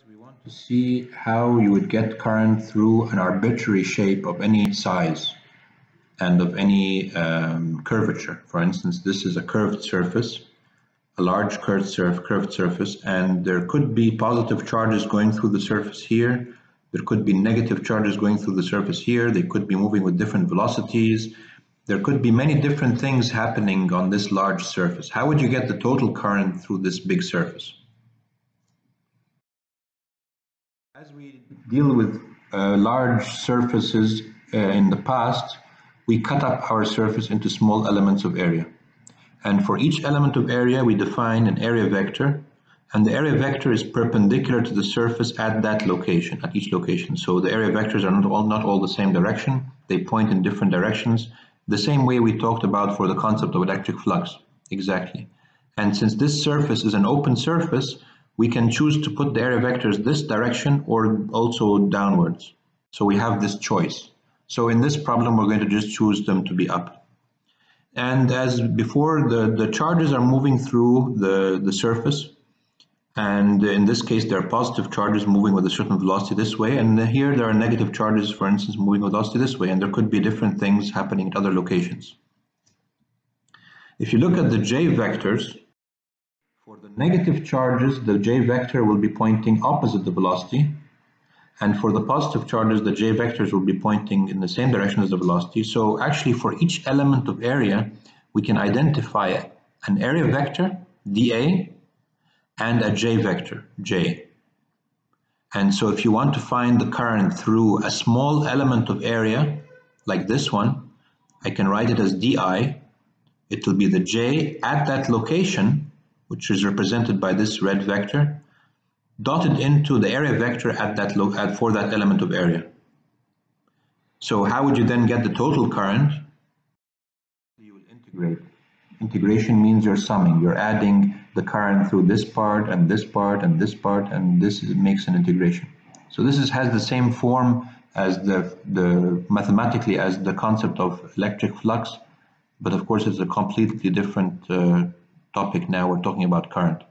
We want to see how you would get current through an arbitrary shape of any size and of any curvature. For instance, this is a curved surface, a large curved surface, and there could be positive charges going through the surface here. There could be negative charges going through the surface here. They could be moving with different velocities. There could be many different things happening on this large surface. How would you get the total current through this big surface? As we deal with large surfaces in the past, we cut up our surface into small elements of area. And for each element of area, we define an area vector, and the area vector is perpendicular to the surface at that location, at each location. So the area vectors are not all the same direction. They point in different directions, the same way we talked about for the concept of electric flux. Exactly. And since this surface is an open surface, we can choose to put the area vectors this direction or also downwards. So we have this choice. So in this problem, we're going to just choose them to be up. And as before, the charges are moving through the surface. And in this case, there are positive charges moving with a certain velocity this way. And here there are negative charges, for instance, moving with velocity this way. And there could be different things happening at other locations. If you look at the j vectors, for the negative charges, the j vector will be pointing opposite the velocity. And for the positive charges, the j vectors will be pointing in the same direction as the velocity. So actually, for each element of area, we can identify an area vector, dA, and a j vector, j. And so if you want to find the current through a small element of area, like this one, I can write it as di. It will be the j at that location, which is represented by this red vector, dotted into the area vector at for that element of area. So how would you then get the total current? You will integrate. Integration means you're summing. You're adding the current through this part and this part and this part, and this makes an integration. So this has the same form as mathematically as the concept of electric flux, but of course it's a completely different topic now. We're talking about current.